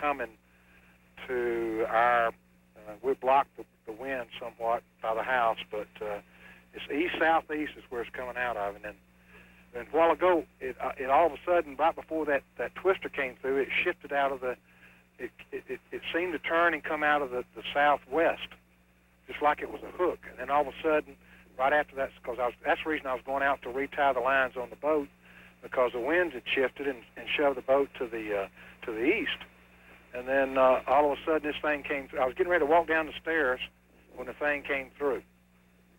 coming to our, we blocked the wind somewhat by the house, but it's east-southeast is where it's coming out of. And then a while ago, it all of a sudden, right before that twister came through, it shifted out of it seemed to turn and come out of the southwest, just like it was a hook. And then all of a sudden, right after that, that's the reason I was going out to retie the lines on the boat, because the winds had shifted and shoved the boat to the east. And then all of a sudden, this thing came through. I was getting ready to walk down the stairs when the thing came through,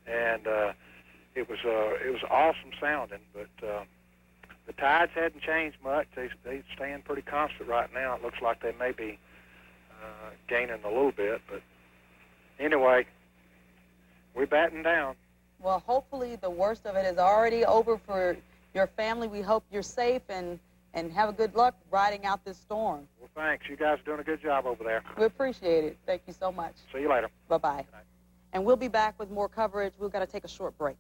and it was awesome sounding. But the tides hadn't changed much. They staying pretty constant right now. It looks like they may be gaining a little bit, but anyway, we're batting down. Well, hopefully the worst of it is already over for your family. We hope you're safe and have a good luck riding out this storm. Well, thanks. You guys are doing a good job over there. We appreciate it. Thank you so much. See you later. Bye-bye. And we'll be back with more coverage. We've got to take a short break.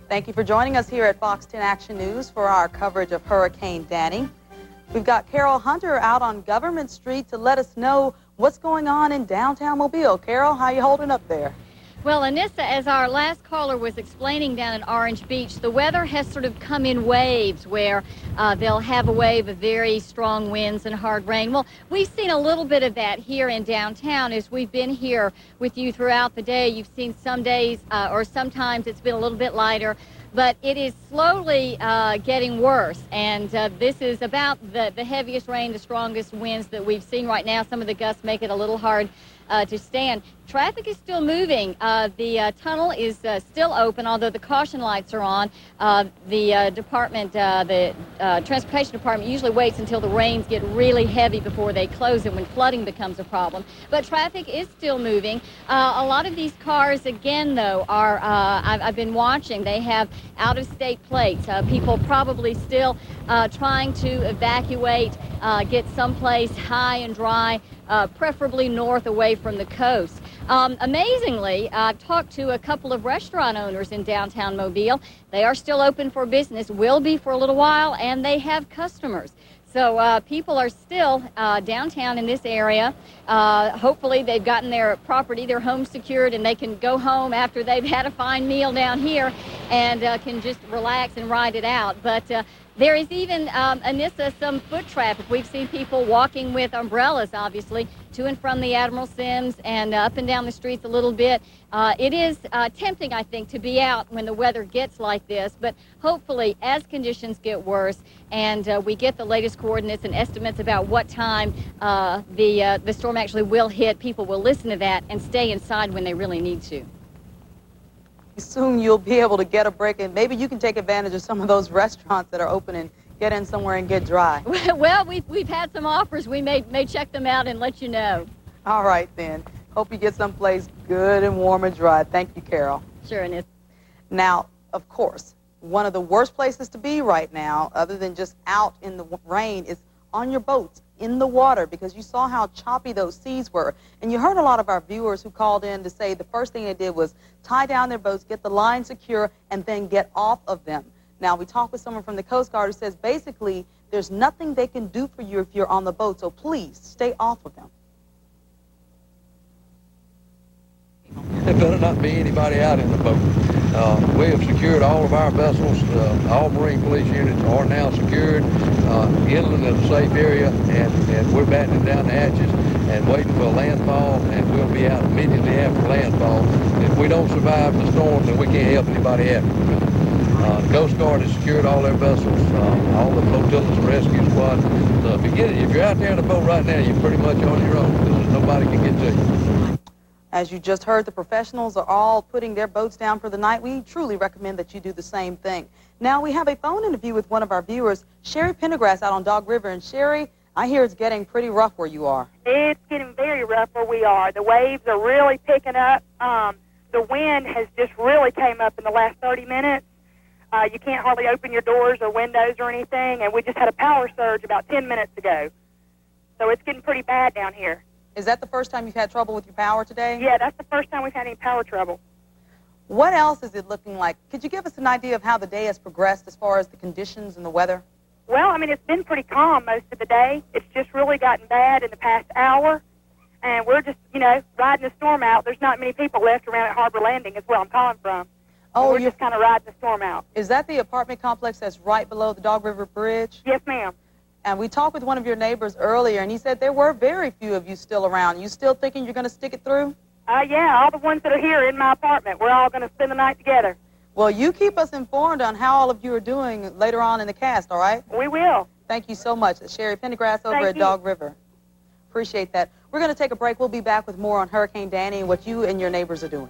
Thank you for joining us here at Fox 10 Action News for our coverage of Hurricane Danny. We've got Carol Hunter out on Government Street to let us know what's going on in downtown Mobile. Carol, how you holding up there? Well, Annissa, as our last caller was explaining down in Orange Beach, the weather has sort of come in waves where they'll have a wave of very strong winds and hard rain. Well, we've seen a little bit of that here in downtown as we've been here with you throughout the day. You've seen some days or sometimes it's been a little bit lighter, but it is slowly getting worse. And this is about the heaviest rain, the strongest winds that we've seen right now. Some of the gusts make it a little hard to stand. Traffic is still moving. The tunnel is still open, although the caution lights are on. The transportation department usually waits until the rains get really heavy before they close it when flooding becomes a problem. But traffic is still moving. A lot of these cars, again, though, are, I've been watching, they have out-of-state plates. People probably still trying to evacuate, get someplace high and dry, preferably north away from the coast. Amazingly, I've talked to a couple of restaurant owners in downtown Mobile. They are still open for business, will be for a little while, and they have customers. So people are still downtown in this area. Hopefully they've gotten their property, their home secured, and they can go home after they've had a fine meal down here and can just relax and ride it out. But there is even, Annissa, some foot traffic. We've seen people walking with umbrellas, obviously, to and from the Admiral Sims and up and down the streets a little bit. It is tempting, I think, to be out when the weather gets like this, but hopefully as conditions get worse and we get the latest coordinates and estimates about what time the storm actually will hit, people will listen to that and stay inside when they really need to. Soon you'll be able to get a break, and maybe you can take advantage of some of those restaurants that are open and get in somewhere and get dry. Well, we've had some offers. We may check them out and let you know. All right, then. Hope you get someplace good and warm and dry. Thank you, Carol. Sure, Annissa. Now, of course, one of the worst places to be right now, other than just out in the rain, is on your boats, in the water, because you saw how choppy those seas were. And you heard a lot of our viewers who called in to say the first thing they did was tie down their boats, get the line secure, and then get off of them. Now, we talked with someone from the Coast Guard who says basically there's nothing they can do for you if you're on the boat, so please stay off of them. There better not be anybody out in the boat. We have secured all of our vessels. All Marine Police units are now secured inland in a safe area, and we're battening down the hatches and waiting for a landfall, and we'll be out immediately after landfall. If we don't survive the storm, then we can't help anybody after. The Coast Guard has secured all their vessels, all the flotillas and rescue squads. So if you're out there in the boat right now, you're pretty much on your own because nobody can get to you. As you just heard, the professionals are all putting their boats down for the night. We truly recommend that you do the same thing. Now, we have a phone interview with one of our viewers, Sherry Pendergrass, out on Dog River. And Sherry, I hear it's getting pretty rough where you are. It's getting very rough where we are. The waves are really picking up. The wind has just really came up in the last 30 minutes. You can't hardly open your doors or windows or anything, and we just had a power surge about 10 minutes ago. So it's getting pretty bad down here. Is that the first time you've had trouble with your power today? Yeah, that's the first time we've had any power trouble. What else is it looking like? Could you give us an idea of how the day has progressed as far as the conditions and the weather? Well, I mean, it's been pretty calm most of the day. It's just really gotten bad in the past hour, and we're just, you know, riding the storm out. There's not many people left around at Harbor Landing is where I'm calling from. Oh, we're just kind of riding the storm out. Is that the apartment complex that's right below the Dog River Bridge? Yes, ma'am. And we talked with one of your neighbors earlier, and he said there were very few of you still around. You still thinking you're going to stick it through? Yeah, all the ones that are here in my apartment, we're all going to spend the night together. Well, you keep us informed on how all of you are doing later on in the cast, all right? We will. Thank you so much. Sherry Pendergrass over Thank at you. Dog River. Appreciate that. We're going to take a break. We'll be back with more on Hurricane Danny and what you and your neighbors are doing.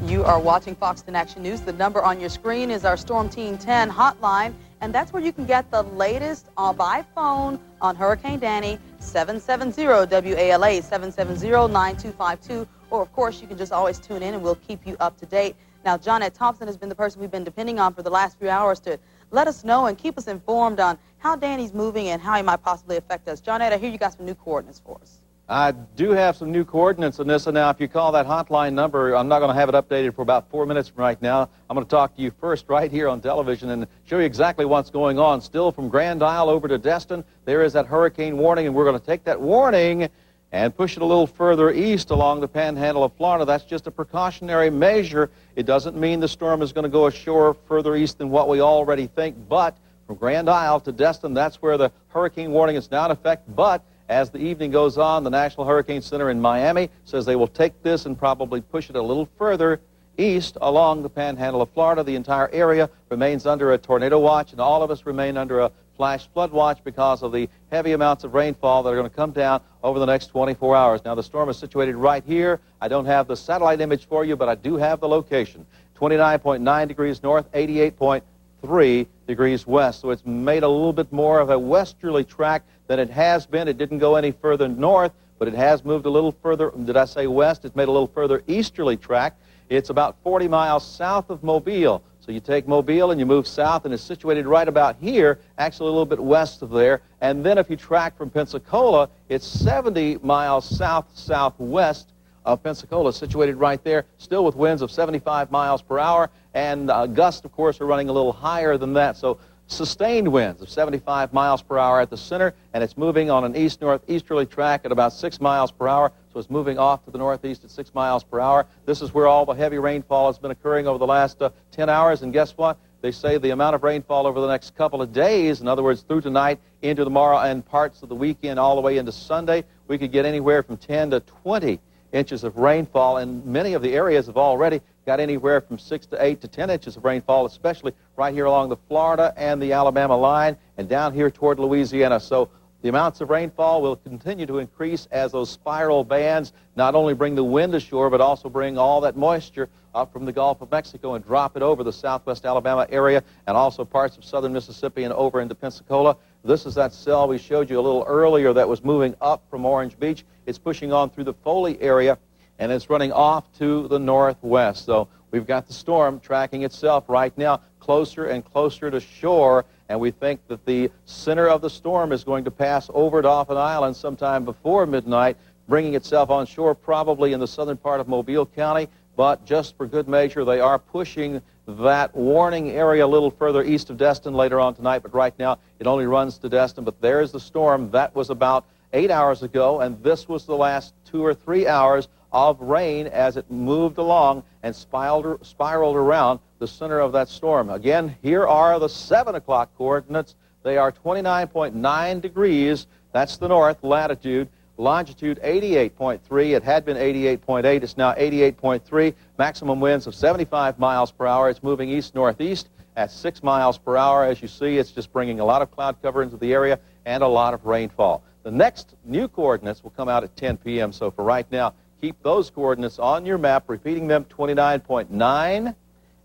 You are watching Fox 10 Action News. The number on your screen is our Storm Team 10 hotline, and that's where you can get the latest by phone on Hurricane Danny, 770-WALA, 770-9252, or of course you can just always tune in and we'll keep you up to date. Now, Johnette Thompson has been the person we've been depending on for the last few hours to let us know and keep us informed on how Danny's moving and how he might possibly affect us. Johnette, I hear you got some new coordinates for us. I do have some new coordinates on this, and now if you call that hotline number, I'm not going to have it updated for about 4 minutes from right now. I'm going to talk to you first right here on television and show you exactly what's going on. Still from Grand Isle over to Destin, there is that hurricane warning, and we're going to take that warning and push it a little further east along the panhandle of Florida. That's just a precautionary measure. It doesn't mean the storm is going to go ashore further east than what we already think, but from Grand Isle to Destin, that's where the hurricane warning is now in effect. But as the evening goes on, the National Hurricane Center in Miami says they will take this and probably push it a little further east along the panhandle of Florida. The entire area remains under a tornado watch, and all of us remain under a flash flood watch because of the heavy amounts of rainfall that are going to come down over the next 24 hours. Now, the storm is situated right here. I don't have the satellite image for you, but I do have the location. 29.9 degrees north, 88.3 degrees west. So it's made a little bit more of a westerly track than it has been. It didn't go any further north, but it has moved a little further. Did I say west? It's made a little further easterly track. It's about 40 miles south of Mobile. So you take Mobile and you move south, and it's situated right about here, actually a little bit west of there. And then if you track from Pensacola, it's 70 miles south-southwest of Pensacola, situated right there, still with winds of 75 miles per hour. And gusts, of course, are running a little higher than that. So sustained winds of 75 miles per hour at the center, and it's moving on an east-northeasterly track at about 6 miles per hour, so it's moving off to the northeast at 6 miles per hour. This is where all the heavy rainfall has been occurring over the last 10 hours, and guess what? They say the amount of rainfall over the next couple of days, in other words, through tonight, into tomorrow, and parts of the weekend all the way into Sunday, we could get anywhere from 10 to 20 inches of rainfall, and many of the areas have already got anywhere from 6 to 8 to 10 inches of rainfall, especially right here along the Florida and the Alabama line and down here toward Louisiana. So the amounts of rainfall will continue to increase as those spiral bands not only bring the wind ashore, but also bring all that moisture up from the Gulf of Mexico and drop it over the southwest Alabama area and also parts of southern Mississippi and over into Pensacola. This is that cell we showed you a little earlier that was moving up from Orange Beach. It's pushing on through the Foley area, and it's running off to the northwest. So we've got the storm tracking itself right now closer and closer to shore, and we think that the center of the storm is going to pass over Dauphin Island sometime before midnight, bringing itself on shore probably in the southern part of Mobile County. But just for good measure, they are pushing that warning area a little further east of Destin later on tonight, but right now it only runs to Destin. But there's the storm. That was about 8 hours ago, and this was the last 2 or 3 hours of rain as it moved along and spiraled around the center of that storm. Again, here are the 7 o'clock coordinates. They are 29.9 degrees. That's the north latitude. Longitude 88.3. It had been 88.8. It's now 88.3. Maximum winds of 75 miles per hour. It's moving east-northeast at 6 miles per hour. As you see, it's just bringing a lot of cloud cover into the area and a lot of rainfall. The next new coordinates will come out at 10 p.m. So for right now, keep those coordinates on your map, repeating them: 29.9,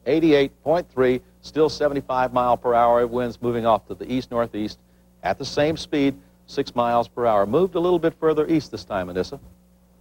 88.3, still 75 mile per hour winds moving off to the east-northeast at the same speed, 6 miles per hour. Moved a little bit further east this time, Annisa.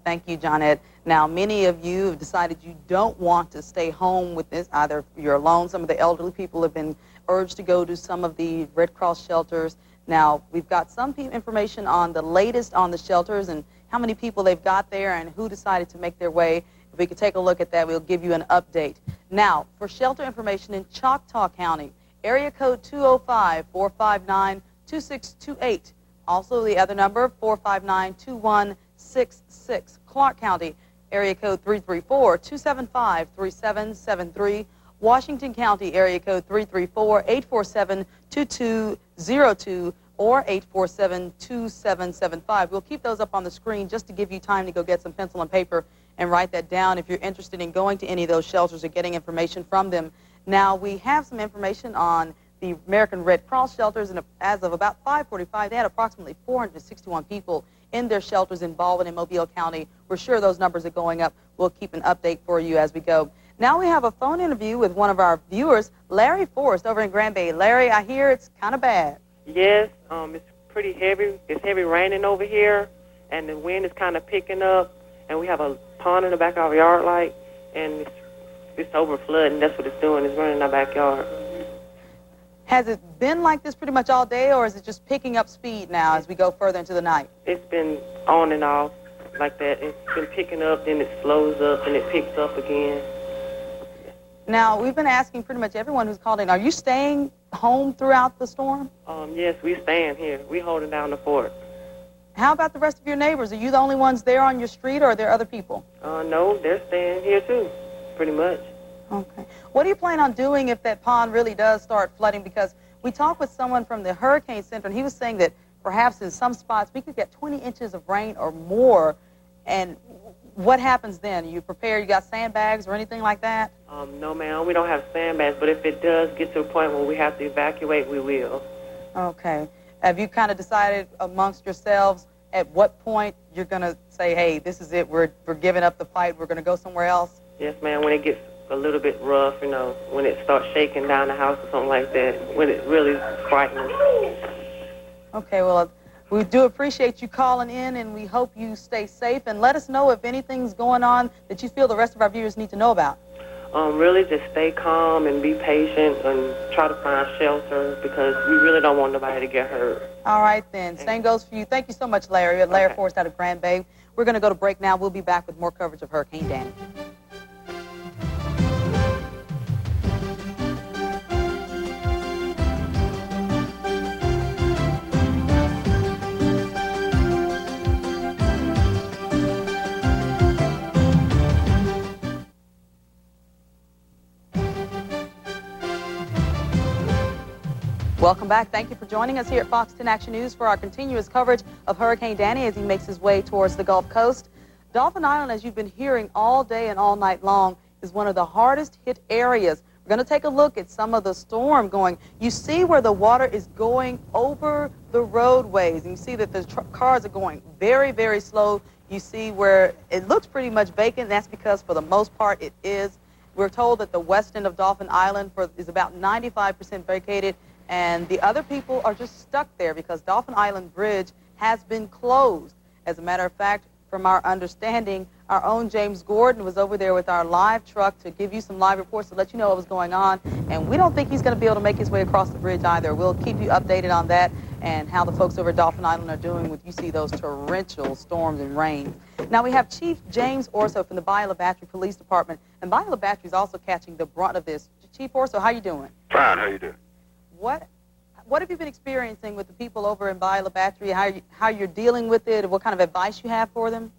Thank you, Johnette. Now, many of you have decided you don't want to stay home with this. Either you're alone. Some of the elderly people have been urged to go to some of the Red Cross shelters. Now, we've got some information on the latest on the shelters and how many people they've got there and who decided to make their way. If we could take a look at that, we'll give you an update. Now, for shelter information in Choctaw County, area code 205-459-2628. Also, the other number, 459-2166. Clark County, area code 334-275-3773. Washington County, area code 334-847-2202 or 847-2775. We'll keep those up on the screen just to give you time to go get some pencil and paper and write that down if you're interested in going to any of those shelters or getting information from them. Now, we have some information on the American Red Cross shelters, and as of about 5:45, they had approximately 461 people in their shelters in Baldwin and Mobile County. We're sure those numbers are going up. We'll keep an update for you as we go. Now we have a phone interview with one of our viewers, Larry Forrest, over in Grand Bay. Larry, I hear it's kind of bad. Yes, it's pretty heavy. It's heavy raining over here, and the wind is kind of picking up, and we have a pond in the back of our yard, and it's over flooding. That's what it's doing. It's running in our backyard. Has it been like this pretty much all day, or is it just picking up speed now as we go further into the night? It's been on and off like that. It's been picking up, then it slows up, and it picks up again. Now, we've been asking pretty much everyone who's called in, are you staying home throughout the storm? Yes, we staying here. We holding down the fort. How about the rest of your neighbors? Are you the only ones there on your street, or are there other people? No, they're staying here too, pretty much. Okay. What do you plan on doing if that pond really does start flooding? Because we talked with someone from the Hurricane Center, and he was saying that perhaps in some spots we could get 20 inches of rain or more. And what happens then? Are you prepared? You got sandbags or anything like that? No, ma'am. We don't have sandbags, but if it does get to a point where we have to evacuate, we will. Okay. Have you kind of decided amongst yourselves at what point you're going to say, hey, this is it, we're giving up the fight, we're going to go somewhere else? Yes, ma'am. When it gets a little bit rough, when it starts shaking down the house or something like that, when it really frightens. Okay, well, we do appreciate you calling in, and we hope you stay safe. And let us know if anything's going on that you feel the rest of our viewers need to know about. Really just stay calm and be patient and try to find shelter because we really don't want nobody to get hurt. All right, then. Same goes for you. Thank you so much, Larry. Larry Forrest out of Grand Bay. We're going to go to break now. We'll be back with more coverage of Hurricane Danny. Welcome back. Thank you for joining us here at Fox 10 Action News for our continuous coverage of Hurricane Danny as he makes his way towards the Gulf Coast. Dauphin Island, as you've been hearing all day and all night long, is one of the hardest hit areas. We're going to take a look at some of the storm going. You see where the water is going over the roadways, and you see that the cars are going very, very slow. You see where it looks pretty much vacant. That's because for the most part it is. We're told that the west end of Dauphin Island is about 95% vacated, and the other people are just stuck there because Dauphin Island Bridge has been closed. As a matter of fact, from our understanding, our own James Gordon was over there with our live truck to give you some live reports to let you know what was going on, and we don't think he's going to be able to make his way across the bridge either. We'll keep you updated on that and how the folks over at Dauphin Island are doing when you see those torrential storms and rain. Now we have Chief James Orso from the Bayou La Battery Police Department, and Bayou La Battery is also catching the brunt of this. Chief Orso, how you doing? Fine, how you doing? What have you been experiencing with the people over in Bayou La Battery? How you're dealing with it, and what kind of advice you have for them?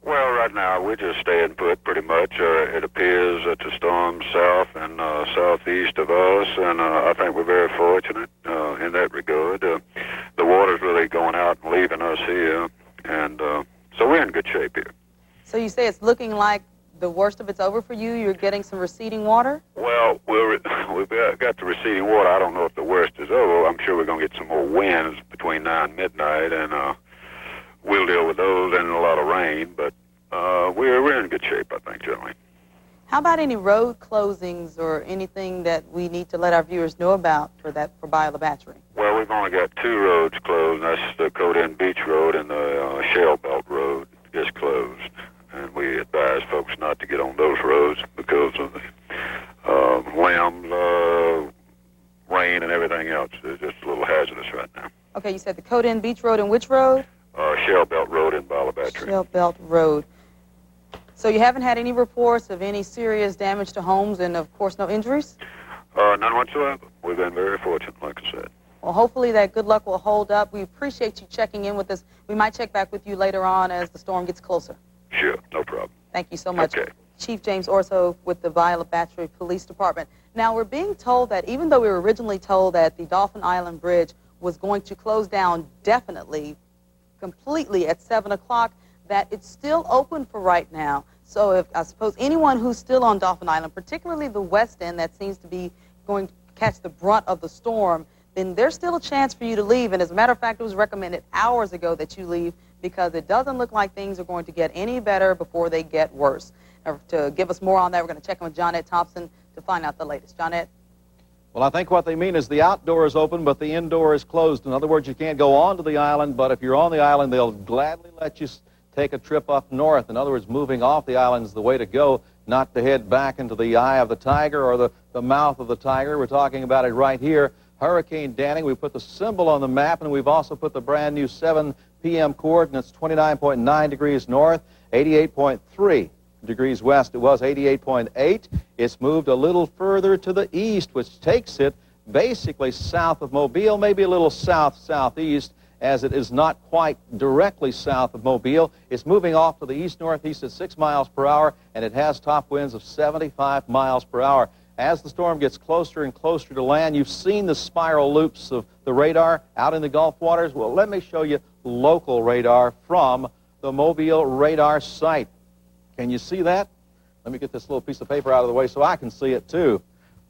Well, right now we're just staying put pretty much. It appears that the storm's south and southeast of us, and I think we're very fortunate in that regard. The water's really going out and leaving us here, and so we're in good shape here. So you say it's looking like the worst of it's over for you? You're getting some receding water? Well, we've got the receding water. I don't know if the worst is over. I'm sure we're going to get some more winds between now and midnight, and we'll deal with those and a lot of rain, but we're in good shape, I think, generally. How about any road closings or anything that we need to let our viewers know about for Bayou La Battery? Well, we've only got two roads closed. That's the Coden Beach Road and the Shell Belt Road is closed. And we advise folks not to get on those roads because of the limbs, rain, and everything else. It's just a little hazardous right now. Okay, you said the Coden Beach Road and which road? Shell Belt Road in Balabatry. Shell Belt Road. So you haven't had any reports of any serious damage to homes and, of course, no injuries? None whatsoever. We've been very fortunate, like I said. Well, hopefully that good luck will hold up. We appreciate you checking in with us. We might check back with you later on as the storm gets closer. Sure, no problem. Thank you so much. Okay. Chief James Orso with the Balabatry Police Department. Now, we're being told that even though we were originally told that the Dauphin Island Bridge was going to close down definitely, completely at 7 o'clock, that it's still open for right now. So if I suppose anyone who's still on Dauphin Island, particularly the west end that seems to be going to catch the brunt of the storm, then there's still a chance for you to leave. And as a matter of fact, it was recommended hours ago that you leave because it doesn't look like things are going to get any better before they get worse. Now, to give us more on that, we're going to check in with Johnette Thompson to find out the latest. Johnette? Well, I think what they mean is the outdoor is open, but the indoor is closed. In other words, you can't go onto the island, but if you're on the island, they'll gladly let you take a trip up north. In other words, moving off the island is the way to go, not to head back into the eye of the tiger or the mouth of the tiger. We're talking about it right here. Hurricane Danny, we put the symbol on the map, and we've also put the brand new 7 p.m. coordinates, 29.9 degrees north, 88.3 degrees west. It was 88.8. It's moved a little further to the east, which takes it basically south of Mobile, maybe a little south-southeast, as it is not quite directly south of Mobile. It's moving off to the east-northeast at 6 miles per hour, and it has top winds of 75 miles per hour. As the storm gets closer and closer to land, you've seen the spiral loops of the radar out in the Gulf waters. Well, let me show you local radar from the Mobile radar site. Can you see that? Let me get this little piece of paper out of the way so I can see it too.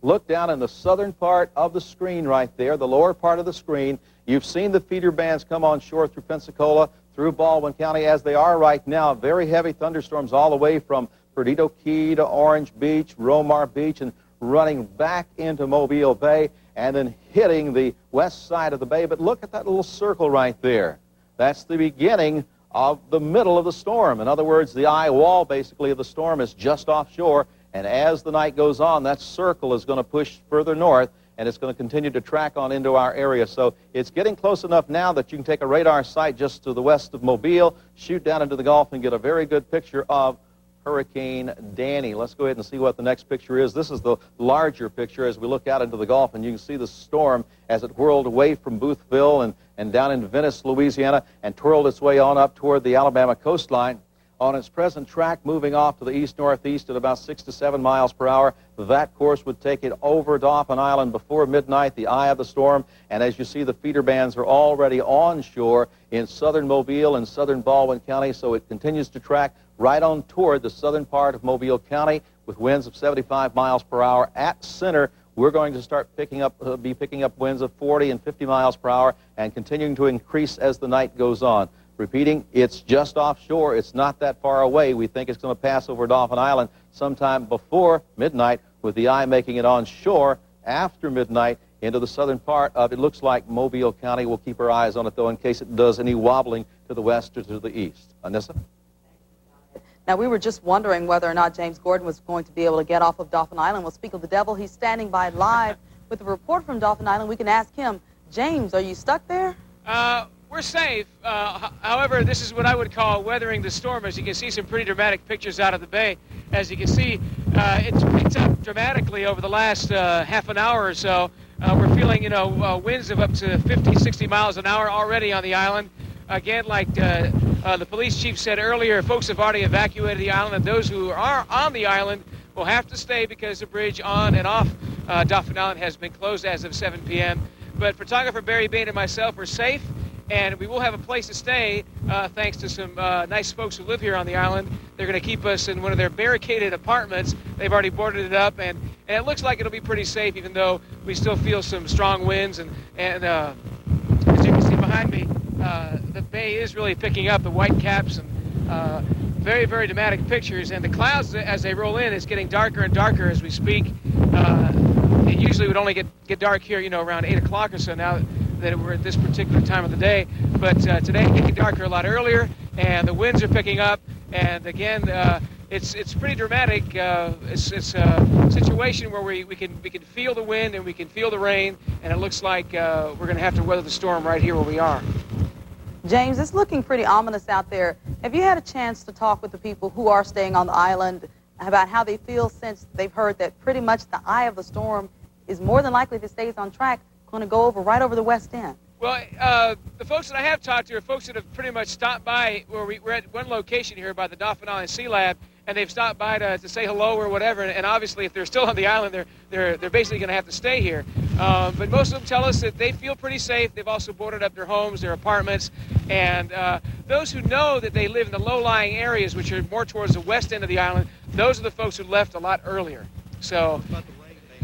Look down in the southern part of the screen right there, the lower part of the screen. You've seen the feeder bands come on shore through Pensacola, through Baldwin County, as they are right now. Very heavy thunderstorms all the way from Perdido Key to Orange Beach, Romar Beach, and running back into Mobile Bay and then hitting the west side of the bay. But look at that little circle right there. That's the beginning of the middle of the storm. In other words, the eye wall basically of the storm is just offshore, and as the night goes on, that circle is going to push further north, and it's going to continue to track on into our area. So it's getting close enough now that you can take a radar site just to the west of Mobile, shoot down into the Gulf, and get a very good picture of Hurricane Danny. Let's go ahead and see what the next picture is. This is the larger picture as we look out into the Gulf, and you can see the storm as it whirled away from Boothville and down in Venice, Louisiana, and twirled its way on up toward the Alabama coastline. On its present track, moving off to the east-northeast at about 6 to 7 miles per hour. That course would take it over Dauphin Island before midnight, the eye of the storm. And as you see, the feeder bands are already onshore in southern Mobile and southern Baldwin County, so it continues to track right on toward the southern part of Mobile County with winds of 75 miles per hour. At center, we're going to start picking up winds of 40 and 50 miles per hour and continuing to increase as the night goes on. Repeating, it's just offshore. It's not that far away. We think it's going to pass over Dauphin Island sometime before midnight, with the eye making it on shore after midnight into the southern part of, it looks like, Mobile County. We'll keep our eyes on it, though, in case it does any wobbling to the west or to the east. Annisa? Now, we were just wondering whether or not James Gordon was going to be able to get off of Dauphin Island. We'll speak of the devil. He's standing by live with a report from Dauphin Island. We can ask him, James, are you stuck there? We're safe. However, this is what I would call weathering the storm. As you can see, some pretty dramatic pictures out of the bay. As you can see, it's picked up dramatically over the last half an hour or so. We're feeling, winds of up to 50, 60 miles an hour already on the island. Again, like the police chief said earlier, folks have already evacuated the island, and those who are on the island will have to stay because the bridge on and off Dauphin Island has been closed as of 7 p.m. But photographer Barry Bain and myself are safe, and we will have a place to stay thanks to some nice folks who live here on the island. They're going to keep us in one of their barricaded apartments. They've already boarded it up, and it looks like it'll be pretty safe, even though we still feel some strong winds. And as you can see behind me, the bay is really picking up, the white caps, and very, very dramatic pictures. And the clouds, as they roll in, it's getting darker and darker as we speak. It usually would only get dark here, around 8 o'clock or so now that we're at this particular time of the day. But today it's getting darker a lot earlier, and the winds are picking up, And again, it's pretty dramatic. It's a situation where we can feel the wind and we can feel the rain, and it looks like we're going to have to weather the storm right here where we are. James, it's looking pretty ominous out there. Have you had a chance to talk with the people who are staying on the island about how they feel since they've heard that pretty much the eye of the storm is more than likely, if it stays on track, going to go right over the West End? Well, the folks that I have talked to are folks that have pretty much stopped by. We're at one location here by the Dauphin Island Sea Lab, and they've stopped by to say hello or whatever. And obviously, if they're still on the island, they're basically going to have to stay here. But most of them tell us that they feel pretty safe. They've also boarded up their homes, their apartments, and those who know that they live in the low-lying areas, which are more towards the west end of the island, those are the folks who left a lot earlier. So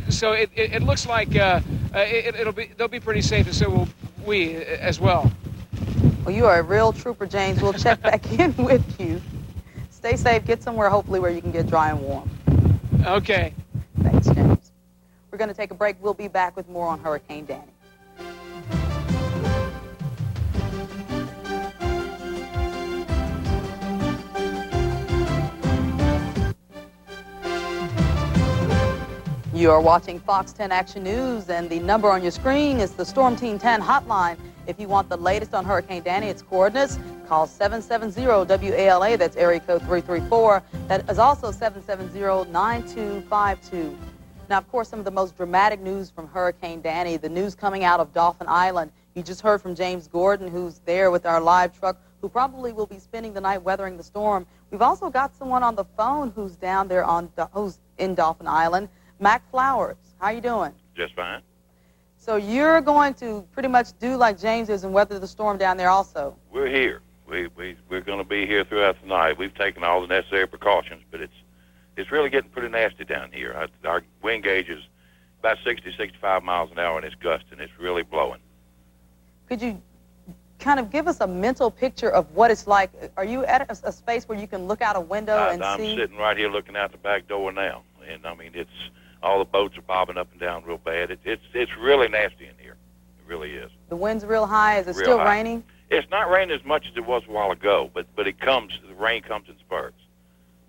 it looks like they'll be pretty safe, and so will we as well. Well, you are a real trooper, James. We'll check back in with you. Stay safe. Get somewhere, hopefully, where you can get dry and warm. Okay. Thanks, James. We're going to take a break. We'll be back with more on Hurricane Danny. You are watching Fox 10 Action News, and the number on your screen is the Storm Team 10 hotline. If you want the latest on Hurricane Danny, its coordinates, call 770-WALA. That's area code 334. That is also 770-9252. Now, of course, some of the most dramatic news from Hurricane Danny, the news coming out of Dauphin Island. You just heard from James Gordon, who's there with our live truck, who probably will be spending the night weathering the storm. We've also got someone on the phone who's down there who's in Dauphin Island. Mac Flowers, how you doing? Just fine. So you're going to pretty much do like James is and weather the storm down there also? We're here. We're going to be here throughout the night. We've taken all the necessary precautions, but it's really getting pretty nasty down here. Our wind gauge is about 60, 65 miles an hour, and it's gusting. It's really blowing. Could you kind of give us a mental picture of what it's like? Are you at a space where you can look out a window and I'm see? I'm sitting right here looking out the back door now, and I mean all the boats are bobbing up and down real bad. It's really nasty in here. It really is. The wind's real high. Is it Real still high. raining? It's not raining as much as it was a while ago, but the rain comes in spurts.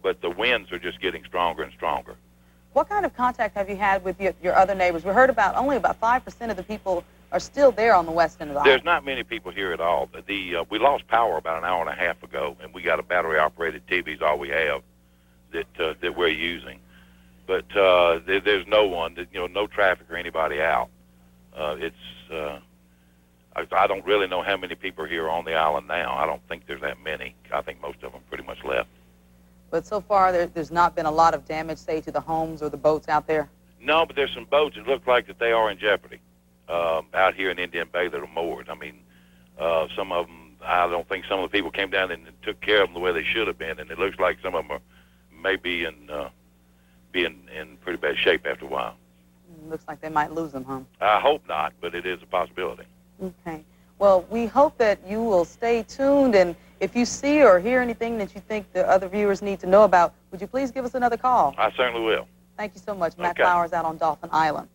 But the winds are just getting stronger and stronger. What kind of contact have you had with your other neighbors? We heard only about 5% of the people are still there on the west end of the There's island. not many people here at all. We lost power about an hour and a half ago, and we got a battery-operated TV is all we have that we're using. But there's no one, no traffic or anybody out. I don't really know how many people are here on the island now. I don't think there's that many. I think most of them pretty much left. But so far, there's not been a lot of damage, say, to the homes or the boats out there? No, but there's some boats that look like that they are in jeopardy out here in Indian Bay that are moored. I mean, some of them, I don't think some of the people came down and took care of them the way they should have been, and it looks like some of them are maybe in pretty bad shape after a while. Looks like they might lose them, huh? I hope not, but it is a possibility. Okay. Well, we hope that you will stay tuned, and if you see or hear anything that you think the other viewers need to know about, would you please give us another call? I certainly will. Thank you so much. Matt Okay. Flowers out on Dauphin Island.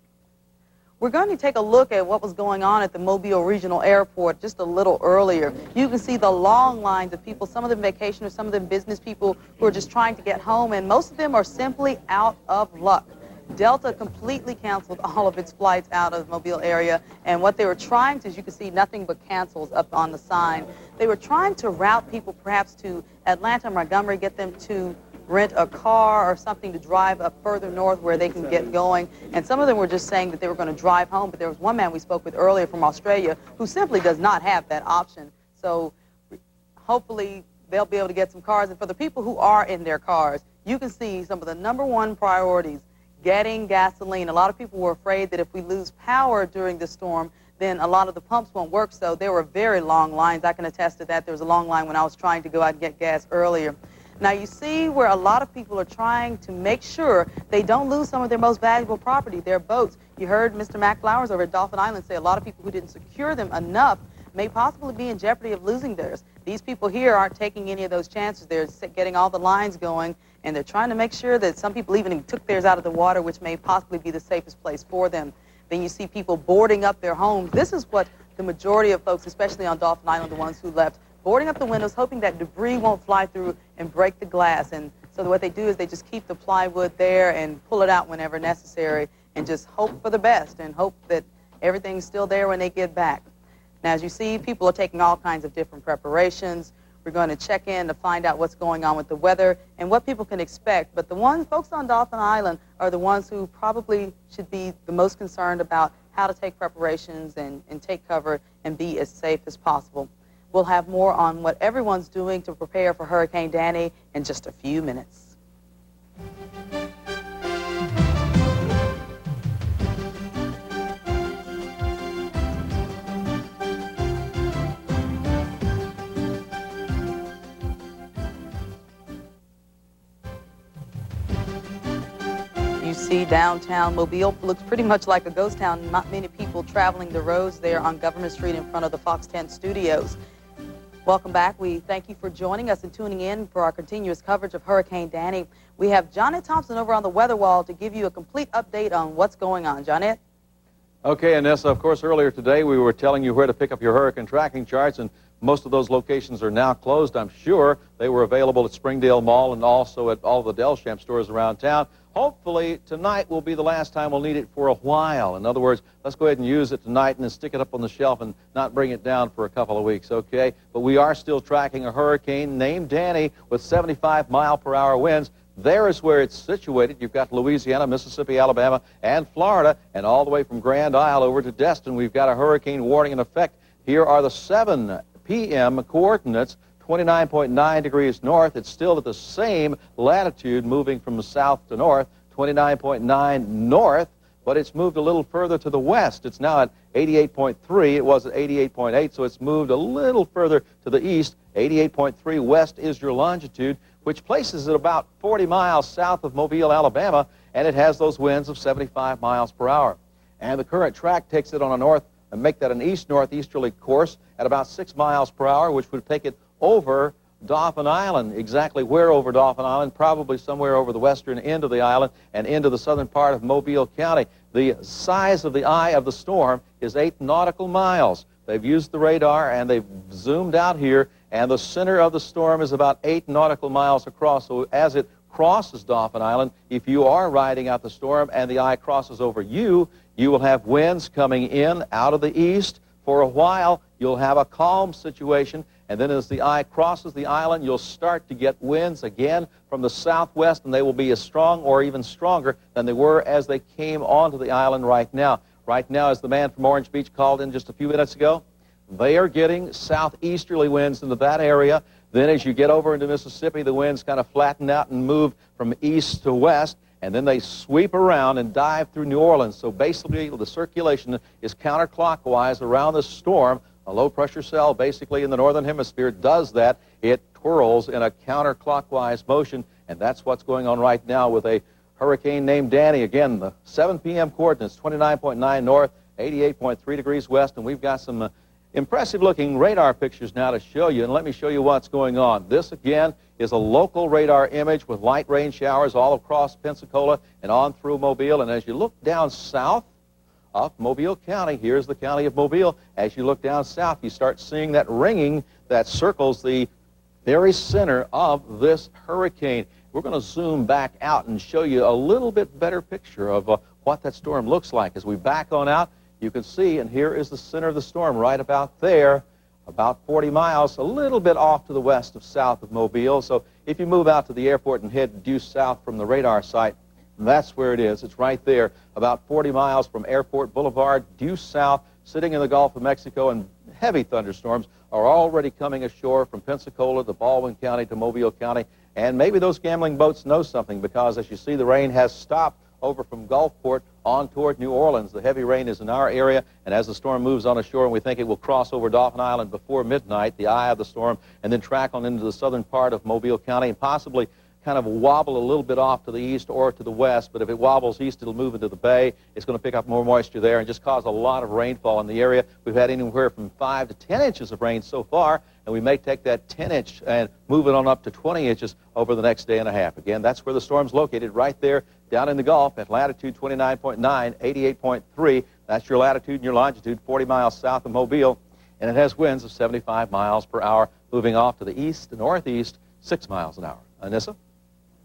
We're going to take a look at what was going on at the Mobile Regional Airport just a little earlier. You can see the long lines of people, some of them vacationers, some of them business people who are just trying to get home, and most of them are simply out of luck. Delta completely canceled all of its flights out of the Mobile area, and what they were trying to, as you can see, nothing but cancels up on the sign. They were trying to route people perhaps to Atlanta, Montgomery, get them to rent a car or something to drive up further north where they can get going. And some of them were just saying that they were going to drive home, but there was one man we spoke with earlier from Australia who simply does not have that option. So hopefully they'll be able to get some cars. And for the people who are in their cars, you can see some of the number one priorities: getting gasoline. A lot of people were afraid that if we lose power during the storm, then a lot of the pumps won't work. So there were very long lines. I can attest to that. There was a long line when I was trying to go out and get gas earlier. Now you see where a lot of people are trying to make sure they don't lose some of their most valuable property, their boats. You heard Mr. Mac Flowers over at Dauphin Island say a lot of people who didn't secure them enough may possibly be in jeopardy of losing theirs. These people here aren't taking any of those chances. They're getting all the lines going, and they're trying to make sure that some people even took theirs out of the water, which may possibly be the safest place for them. Then you see people boarding up their homes. This is what the majority of folks, especially on Dauphin Island, the ones who left, boarding up the windows, hoping that debris won't fly through, and break the glass. And so what they do is they just keep the plywood there and pull it out whenever necessary and just hope for the best and hope that everything's still there when they get back. Now, as you see, people are taking all kinds of different preparations. We're going to check in to find out what's going on with the weather and what people can expect. But the folks on Dauphin Island are the ones who probably should be the most concerned about how to take preparations and take cover and be as safe as possible. We'll have more on what everyone's doing to prepare for Hurricane Danny in just a few minutes. You see downtown Mobile looks pretty much like a ghost town. Not many people traveling the roads there on Government Street in front of the Fox 10 studios. Welcome back. We thank you for joining us and tuning in for our continuous coverage of Hurricane Danny. We have Johnette Thompson over on the weather wall to give you a complete update on what's going on. Johnette? Okay, Annissa, of course, earlier today we were telling you where to pick up your hurricane tracking charts, and most of those locations are now closed. I'm sure they were available at Springdale Mall and also at all the Delchamp stores around town. Hopefully, tonight will be the last time we'll need it for a while. In other words, let's go ahead and use it tonight and then stick it up on the shelf and not bring it down for a couple of weeks, okay? But we are still tracking a hurricane named Danny with 75-mile-per-hour winds. There is where it's situated. You've got Louisiana, Mississippi, Alabama, and Florida, and all the way from Grand Isle over to Destin, we've got a hurricane warning in effect. Here are the 7 p.m. coordinates. 29.9 degrees north. It's still at the same latitude, moving from south to north, 29.9 north, but it's moved a little further to the west. It's now at 88.3. It was at 88.8, so it's moved a little further to the east. 88.3 west is your longitude, which places it about 40 miles south of Mobile, Alabama, and it has those winds of 75 miles per hour. And the current track takes it on a north and make that an east-northeasterly course at about 6 miles per hour, which would take it over Dauphin Island. Exactly where over Dauphin Island? Probably somewhere over the western end of the island and into the southern part of Mobile County. The size of the eye of the storm is 8 nautical miles. They've used the radar and they've zoomed out here, and the center of the storm is about 8 nautical miles across. So as it crosses Dauphin Island, if you are riding out the storm and the eye crosses over you, you will have winds coming in out of the east. For a while, you'll have a calm situation, and then as the eye crosses the island, you'll start to get winds again from the southwest, and they will be as strong or even stronger than they were as they came onto the island right now. Right now, as the man from Orange Beach called in just a few minutes ago, they are getting southeasterly winds into that area. Then as you get over into Mississippi, the winds kind of flatten out and move from east to west, and then they sweep around and dive through New Orleans. So basically, the circulation is counterclockwise around the storm. A low-pressure cell, basically in the northern hemisphere, does that. It twirls in a counterclockwise motion, and that's what's going on right now with a hurricane named Danny. Again, the 7 p.m. coordinates, 29.9 north, 88.3 degrees west, and we've got some impressive-looking radar pictures now to show you, and let me show you what's going on. This, again, is a local radar image with light rain showers all across Pensacola and on through Mobile, and as you look down south of Mobile County, here's the county of Mobile. As you look down south, you start seeing that ringing that circles the very center of this hurricane. We're going to zoom back out and show you a little bit better picture of what that storm looks like. As we back on out, you can see, and here is the center of the storm right about there, about 40 miles, a little bit off to the west of south of Mobile. So if you move out to the airport and head due south from the radar site, that's where it is. It's right there, about 40 miles from Airport Boulevard, due south, sitting in the Gulf of Mexico, and heavy thunderstorms are already coming ashore from Pensacola to Baldwin County to Mobile County. And maybe those gambling boats know something, because as you see, the rain has stopped over from Gulfport on toward New Orleans. The heavy rain is in our area, and as the storm moves on ashore, and we think it will cross over Dauphin Island before midnight, the eye of the storm, and then track on into the southern part of Mobile County and possibly kind of wobble a little bit off to the east or to the west. But if it wobbles east, it'll move into the bay. It's going to pick up more moisture there and just cause a lot of rainfall in the area. We've had anywhere from 5 to 10 inches of rain so far, and we may take that 10-inch and move it on up to 20 inches over the next day and a half. Again, that's where the storm's located, right there down in the Gulf at latitude 29.9, 88.3. That's your latitude and your longitude, 40 miles south of Mobile, and it has winds of 75 miles per hour, moving off to the east, the northeast, 6 miles an hour. Annisa?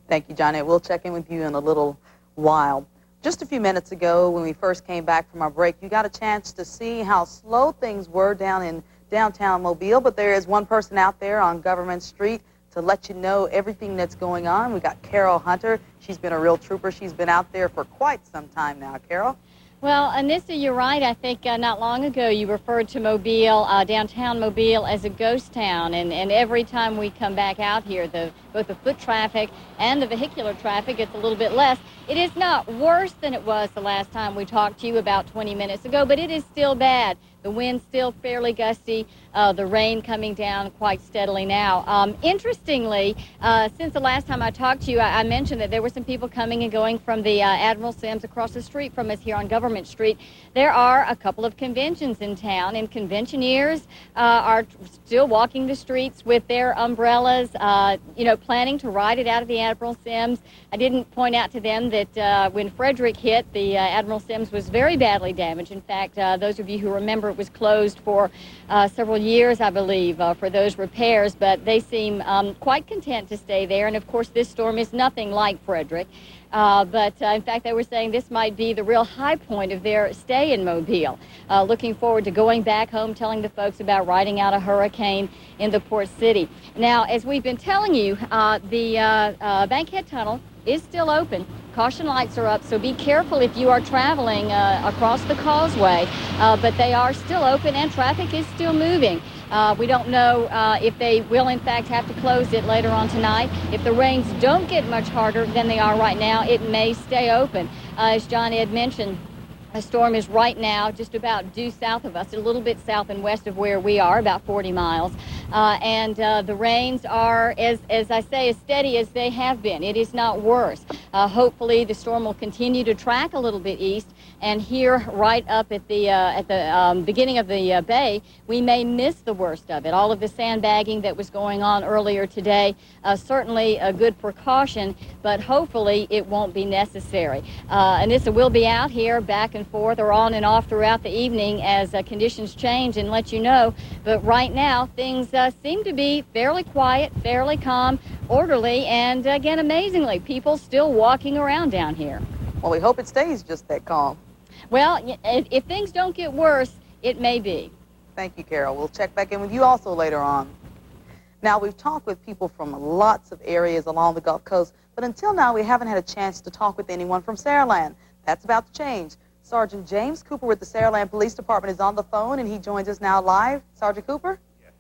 Thank you, Johnny. We'll check in with you in a little while. Just a few minutes ago, when we first came back from our break, you got a chance to see how slow things were down in downtown Mobile, but there is one person out there on Government Street to let you know everything that's going on. We got Carol Hunter. She's been a real trooper. She's been out there for quite some time now. Carol? Well, Annisa, you're right. I think not long ago you referred to Mobile, downtown Mobile, as a ghost town. And every time we come back out here, both the foot traffic and the vehicular traffic gets a little bit less. It is not worse than it was the last time we talked to you about 20 minutes ago, but it is still bad. The wind's still fairly gusty, the rain coming down quite steadily now. Interestingly, since the last time I talked to you, I mentioned that there were some people coming and going from the Admiral Sims across the street from us here on Government Street. There are a couple of conventions in town, and conventioneers are still walking the streets with their umbrellas, planning to ride it out of the Admiral Sims. I didn't point out to them that when Frederick hit, the Admiral Sims was very badly damaged. In fact, those of you who remember, it was closed for several years, I believe, for those repairs, but they seem quite content to stay there. And of course, this storm is nothing like Frederick. But in fact, they were saying this might be the real high point of their stay in Mobile. Looking forward to going back home, telling the folks about riding out a hurricane in the port city. Now, as we've been telling you, the Bankhead Tunnel is still open. Caution lights are up, so be careful if you are traveling across the causeway. But they are still open and traffic is still moving. We don't know if they will, in fact, have to close it later on tonight. If the rains don't get much harder than they are right now, it may stay open. As John Ed mentioned, a storm is right now just about due south of us, a little bit south and west of where we are, about 40 miles. And the rains are, as I say, as steady as they have been. It is not worse. Hopefully, the storm will continue to track a little bit east. And here, right up at the beginning of the bay, we may miss the worst of it. All of the sandbagging that was going on earlier today, certainly a good precaution, but hopefully it won't be necessary. Annisa will be out here back and forth or on and off throughout the evening as conditions change and let you know. But right now, things seem to be fairly quiet, fairly calm, orderly, and again, amazingly, people still walking around down here. Well, we hope it stays just that calm. Well, if things don't get worse, it may be. Thank you, Carol. We'll check back in with you also later on. Now, we've talked with people from lots of areas along the Gulf Coast, but until now, we haven't had a chance to talk with anyone from Saraland. That's about to change. Sergeant James Cooper with the Saraland Police Department is on the phone, and he joins us now live. Sergeant Cooper? Yes.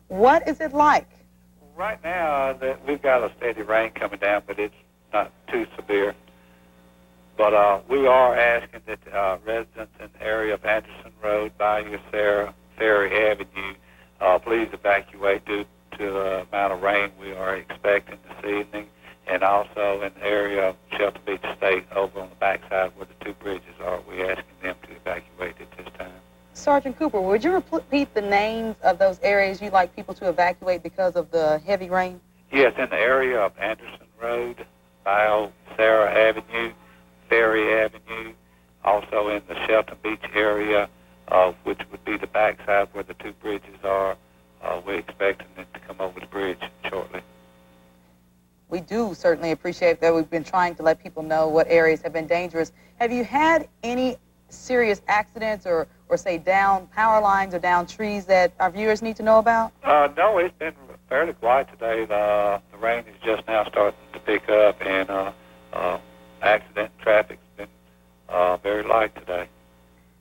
What is it like? Right now, we've got a steady rain coming down, but it's not too severe. But we are asking that residents in the area of Anderson Road, Bayou Sarah, Ferry Avenue, please evacuate due to the amount of rain we are expecting this evening, and also in the area of Shelter Beach State over on the backside where the two bridges are. We're asking them to evacuate at this time. Sergeant Cooper, would you repeat the names of those areas you'd like people to evacuate because of the heavy rain? Yes, in the area of Anderson Road, Bayou Sarah Avenue, Ferry Avenue, also in the Shelton Beach area, which would be the backside where the two bridges are. We're expecting them to come over the bridge shortly. We do certainly appreciate that. We've been trying to let people know what areas have been dangerous. Have you had any serious accidents or say down power lines or down trees that our viewers need to know about? No, it's been fairly quiet today. The rain is just now starting to pick up, and accident traffic's been very light today.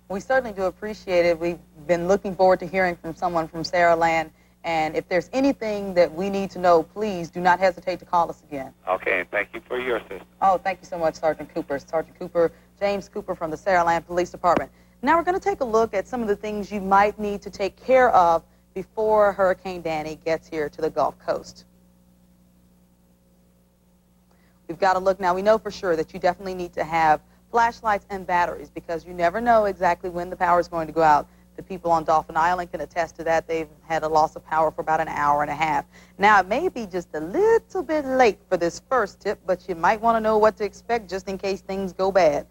We certainly do appreciate it. We've been looking forward to hearing from someone from Saraland, and if there's anything that we need to know, please do not hesitate to call us again. Okay, and thank you for your assistance. Oh, thank you so much, Sergeant Cooper. Sergeant Cooper, James Cooper from the Saraland Police Department. Now we're going to take a look at some of the things you might need to take care of before Hurricane Danny gets here to the Gulf Coast. We've got to look now. We know for sure that you definitely need to have flashlights and batteries because you never know exactly when the power is going to go out. The people on Dolphin Island can attest to that. They've had a loss of power for about an hour and a half. Now, it may be just a little bit late for this first tip, but you might want to know what to expect just in case things go bad.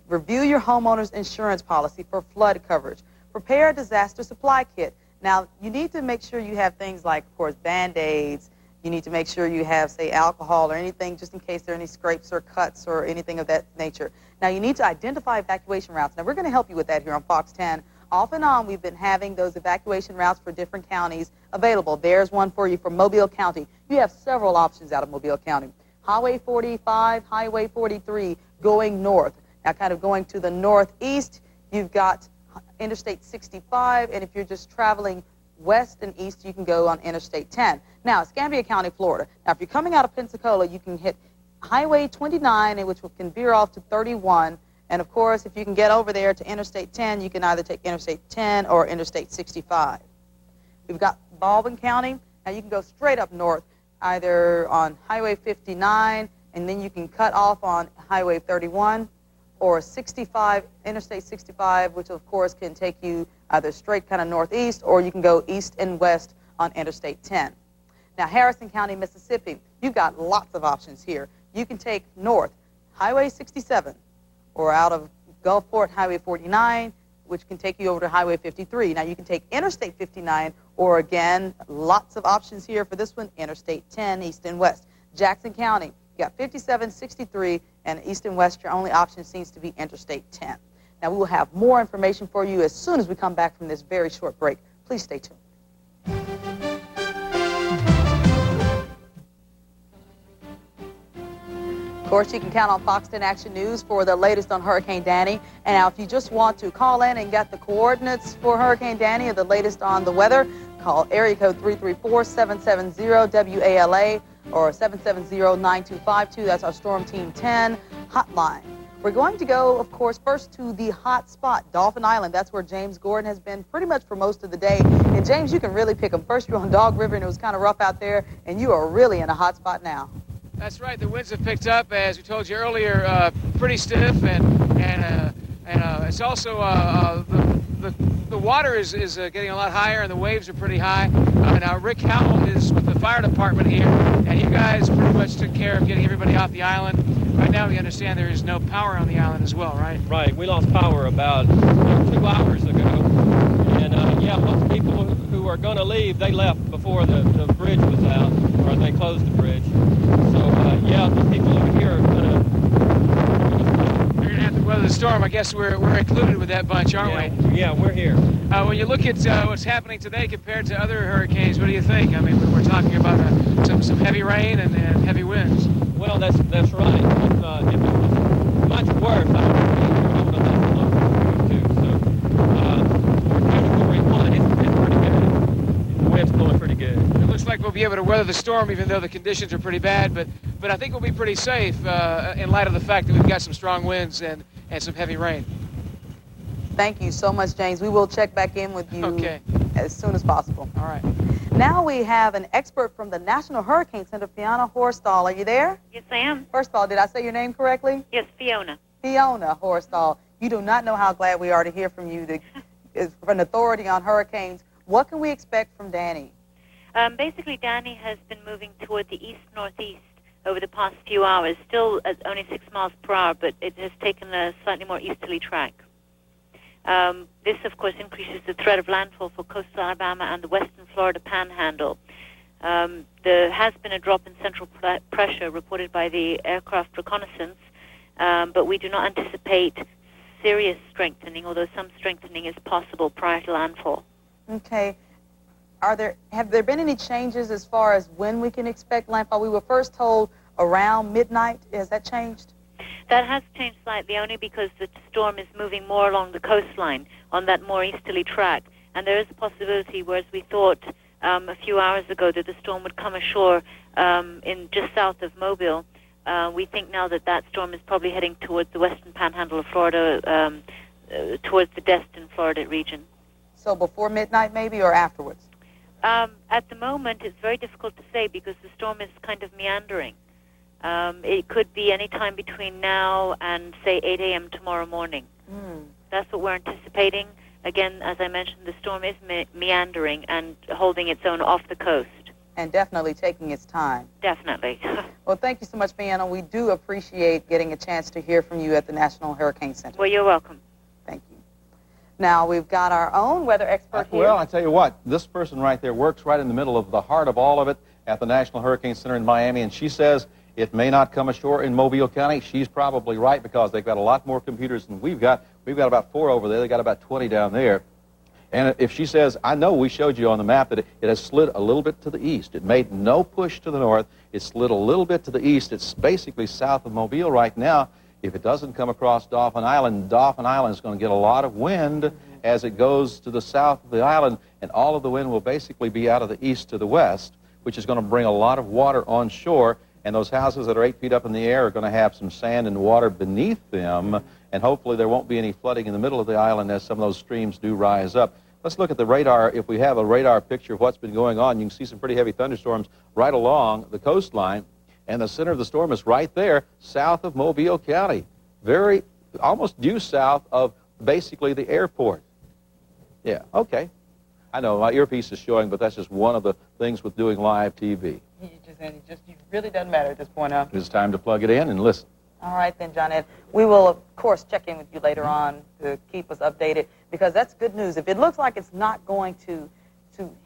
Review your homeowner's insurance policy for flood coverage. Prepare a disaster supply kit. Now, you need to make sure you have things like, of course, Band-Aids, You need to make sure you have, say, alcohol or anything just in case there are any scrapes or cuts or anything of that nature. Now, you need to identify evacuation routes. Now, we're going to help you with that here on Fox 10. Off and on, we've been having those evacuation routes for different counties available. There's one for you for Mobile County. You have several options out of Mobile County. Highway 45, Highway 43 going north. Now, kind of going to the northeast, you've got Interstate 65, and if you're just traveling west and east, you can go on Interstate 10. Now, Escambia County, Florida. Now, if you're coming out of Pensacola, you can hit Highway 29, which can veer off to 31. And, of course, if you can get over there to Interstate 10, you can either take Interstate 10 or Interstate 65. We've got Baldwin County. Now, you can go straight up north, either on Highway 59, and then you can cut off on Highway 31, or 65, Interstate 65, which, of course, can take you either straight kind of northeast, or you can go east and west on Interstate 10. Now, Harrison County, Mississippi, you've got lots of options here. You can take north, Highway 67, or out of Gulfport, Highway 49, which can take you over to Highway 53. Now, you can take Interstate 59, or again, lots of options here for this one, Interstate 10, east and west. Jackson County, you got 57, 63, and east and west, your only option seems to be Interstate 10. Now, we will have more information for you as soon as we come back from this very short break. Please stay tuned. Of course, you can count on Fox 10 Action News for the latest on Hurricane Danny. And now, if you just want to call in and get the coordinates for Hurricane Danny or the latest on the weather, call area code 334-770-WALA or 770-9252. That's our Storm Team 10 hotline. We're going to go, of course, first to the hot spot, Dolphin Island. That's where James Gordon has been pretty much for most of the day. And, James, you can really pick them. First, you're on Dog River, and it was kind of rough out there, and you are really in a hot spot now. That's right. The winds have picked up, as we told you earlier, pretty stiff, and it's also the water is getting a lot higher, and the waves are pretty high. Now Rick Howell is with the fire department here, and you guys pretty much took care of getting everybody off the island. Right now, we understand there is no power on the island as well, right? Right. We lost power about 2 hours ago, and yeah, most people who are going to leave, they left before the bridge was out, or they closed the bridge. So yeah, the people over here are going to have to weather the storm. I guess we're included with that bunch, aren't we? Yeah, we're here. When you look at what's happening today compared to other hurricanes, what do you think? I mean, we're talking about some heavy rain and heavy winds. Well, that's right. If it was much worse, I would be over the level too. So Category 1 is pretty good. The wind's blowing pretty good. It looks like we'll be able to weather the storm, even though the conditions are pretty bad. But I think we'll be pretty safe in light of the fact that we've got some strong winds and some heavy rain. Thank you so much, James. We will check back in with you as soon as possible. All right. Now we have an expert from the National Hurricane Center, Fiona Horsthall. Are you there? Yes, I am. First of all, did I say your name correctly? Yes, Fiona. Fiona Horsthall. You do not know how glad we are to hear from you, from an authority on hurricanes. What can we expect from Danny? Basically, Danny has been moving toward the east-northeast over the past few hours, still at only 6 miles per hour, but it has taken a slightly more easterly track. This, of course, increases the threat of landfall for coastal Alabama and the western Florida panhandle. There has been a drop in central pressure reported by the aircraft reconnaissance, but we do not anticipate serious strengthening, although some strengthening is possible prior to landfall. Okay. Have there been any changes as far as when we can expect landfall? We were first told around midnight. Has that changed? That has changed slightly, only because the storm is moving more along the coastline on that more easterly track. And there is a possibility, whereas we thought a few hours ago that the storm would come ashore in just south of Mobile, we think now that storm is probably heading towards the western panhandle of Florida, towards the Destin, Florida region. So before midnight maybe, or afterwards? At the moment, it's very difficult to say because the storm is kind of meandering. It could be any time between now and, say, 8 a.m. tomorrow morning. That's what we're anticipating. Again, as I mentioned, the storm is meandering and holding its own off the coast. And definitely taking its time. Definitely. Well, thank you so much, Fiona. We do appreciate getting a chance to hear from you at the National Hurricane Center. Well, you're welcome. Thank you. Now, we've got our own weather expert here. Well, I tell you what, this person right there works right in the middle of the heart of all of it. at the National Hurricane Center in Miami, and she says it may not come ashore in Mobile County. She's probably right because they've got a lot more computers than we've got. We've got about 4 over there. They've got about 20 down there. And if she says, I know we showed you on the map that it has slid a little bit to the east. It made no push to the north. It slid a little bit to the east. It's basically south of Mobile right now. If it doesn't come across Dauphin Island is going to get a lot of wind as it goes to the south of the island, and all of the wind will basically be out of the east to the west, which is going to bring a lot of water on shore, and those houses that are 8 feet up in the air are going to have some sand and water beneath them, and hopefully there won't be any flooding in the middle of the island as some of those streams do rise up. Let's look at the radar. If we have a radar picture of what's been going on, you can see some pretty heavy thunderstorms right along the coastline, and the center of the storm is right there, south of Mobile County, very almost due south of basically the airport. Yeah, okay. I know my earpiece is showing, but that's just one of the things with doing live TV. It really doesn't matter at this point, huh? It's time to plug it in and listen. All right then, John Ed. We will, of course, check in with you later on to keep us updated, because that's good news. If it looks like it's not going to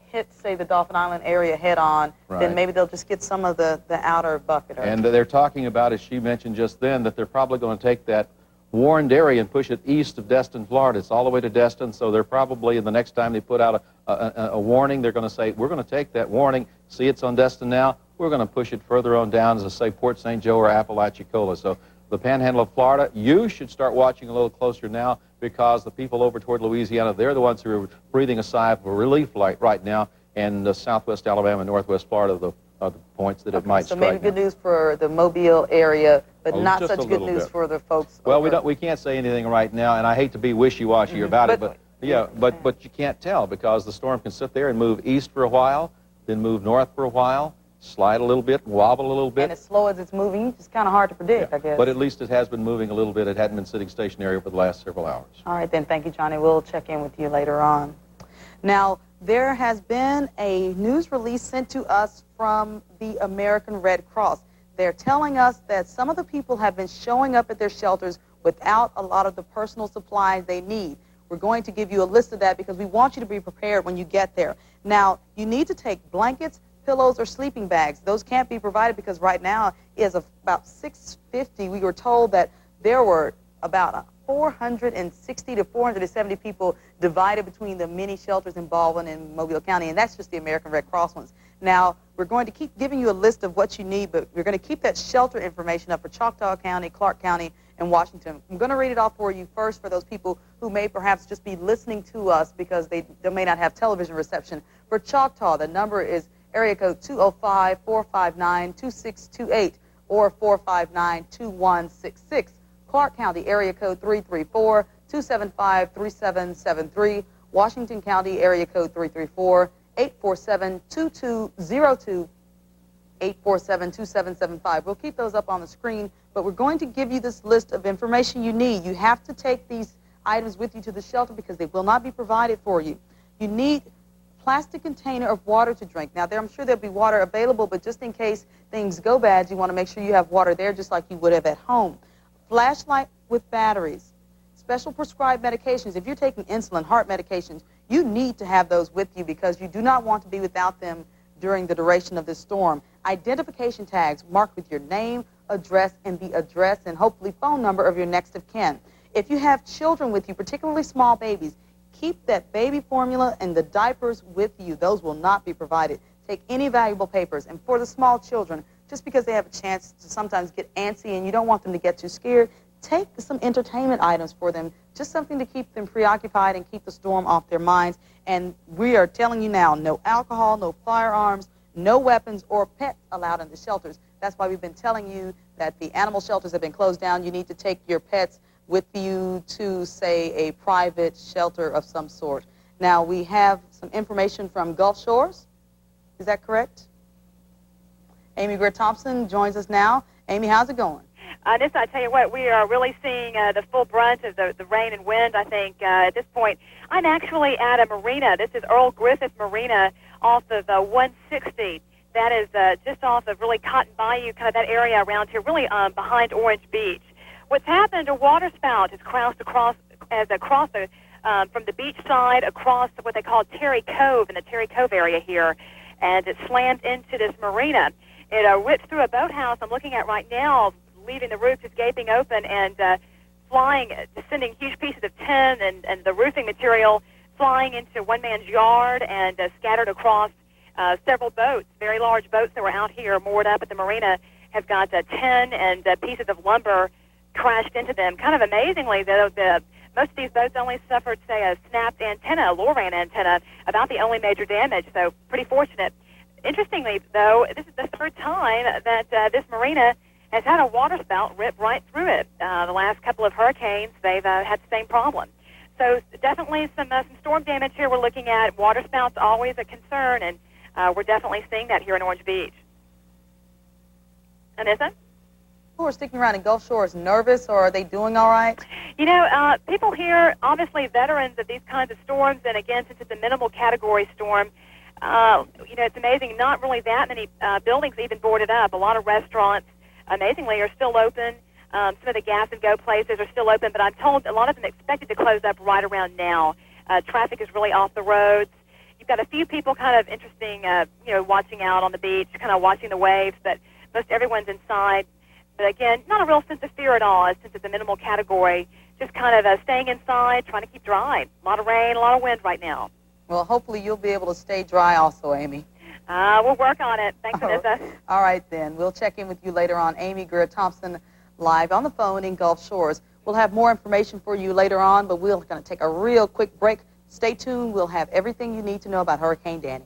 hit, say, the Dauphin Island area head-on, then maybe they'll just get some of the outer bucket. And they're talking about, as she mentioned just then, that they're probably going to take that warned area and push it east of Destin, Florida. It's all the way to Destin, so they're probably, the next time they put out a warning, they're going to say, we're going to take that warning, see it's on Destin now, we're going to push it further on down to, say, Port St. Joe or Apalachicola. So the panhandle of Florida, you should start watching a little closer now, because the people over toward Louisiana, they're the ones who are breathing a sigh of relief right now, and southwest Alabama, northwest Florida are the points that it might strike. So maybe good news for the Mobile area, but not such good news for the folks. Well, we can't say anything right now, and I hate to be wishy-washy about it, but you can't tell, because the storm can sit there and move east for a while, then move north for a while, slide a little bit, wobble a little bit. And as slow as it's moving, it's kind of hard to predict, I guess. But at least it has been moving a little bit. It hadn't been sitting stationary for the last several hours. All right, then. Thank you, Johnny. We'll check in with you later on. Now, there has been a news release sent to us from the American Red Cross. They're telling us that some of the people have been showing up at their shelters without a lot of the personal supplies they need. We're going to give you a list of that because we want you to be prepared when you get there. Now, you need to take blankets, pillows, or sleeping bags. Those can't be provided because right now is about 650. We were told that there were about 460 to 470 people divided between the many shelters in Baldwin and Mobile County, and that's just the American Red Cross ones. Now, we're going to keep giving you a list of what you need, but we're going to keep that shelter information up for Choctaw County, Clark County, and Washington. I'm going to read it off for you first for those people who may perhaps just be listening to us because they may not have television reception. For Choctaw, the number is area code 205-459-2628 or 459-2166. Clark County, area code 334-275-3773. Washington County, area code 334-847-2202, 847-2775. We'll keep those up on the screen, but we're going to give you this list of information you need. You have to take these items with you to the shelter because they will not be provided for you. You need plastic container of water to drink. Now, I'm sure there'll be water available, but just in case things go bad, you want to make sure you have water there just like you would have at home. Flashlight with batteries. Special prescribed medications. If you're taking insulin, heart medications, you need to have those with you because you do not want to be without them during the duration of this storm. Identification tags marked with your name, address, and the address and hopefully phone number of your next of kin. If you have children with you, particularly small babies, keep that baby formula and the diapers with you. Those will not be provided. Take any valuable papers. And for the small children, just because they have a chance to sometimes get antsy and you don't want them to get too scared, take some entertainment items for them, just something to keep them preoccupied and keep the storm off their minds. And we are telling you now, no alcohol, no firearms, no weapons or pets allowed in the shelters. That's why we've been telling you that the animal shelters have been closed down. You need to take your pets with you to, say, a private shelter of some sort. Now, we have some information from Gulf Shores. Is that correct? Amy Greer-Thompson joins us now. Amy, how's it going? Annisa, I tell you what, we are really seeing the full brunt of the rain and wind, I think, at this point. I'm actually at a marina. This is Earl Griffith Marina off of 160. That is just off of really Cotton Bayou, kind of that area around here, really behind Orange Beach. What's happened, a water spout has crossed across from the beach side across what they call Terry Cove in the Terry Cove area here. and it slammed into this marina. It ripped through a boathouse I'm looking at right now, leaving the roof just gaping open and flying, sending huge pieces of tin and the roofing material flying into one man's yard and scattered across several boats, very large boats that were out here moored up at the marina have got tin and pieces of lumber crashed into them. Kind of amazingly, though, most of these boats only suffered, say, a snapped antenna, a Loran antenna, about the only major damage, so pretty fortunate. Interestingly, though, this is the third time that this marina has had a waterspout rip right through it. The last couple of hurricanes, they've had the same problem. So definitely some storm damage here we're looking at. Waterspouts always a concern, and we're definitely seeing that here in Orange Beach. Annisa? Who are sticking around in Gulf Shore is nervous, or are they doing all right? You know, people here, obviously veterans of these kinds of storms, and again, since it's a minimal category storm, you know, it's amazing, not really that many buildings even boarded up. A lot of restaurants, amazingly, are still open. Some of the gas and go places are still open, but I'm told a lot of them expected to close up right around now. Traffic is really off the roads. You've got a few people kind of interesting, you know, watching out on the beach, kind of watching the waves, but most everyone's inside. But again, not a real sense of fear at all, since it's a minimal category. Just kind of staying inside, trying to keep dry. A lot of rain, a lot of wind right now. Well, hopefully you'll be able to stay dry also, Amy. We'll work on it. Thanks, Annisa. All right, then. We'll check in with you later on. Amy Greer-Thompson, live on the phone in Gulf Shores. We'll have more information for you later on, but we're going to take a real quick break. Stay tuned. We'll have everything you need to know about Hurricane Danny.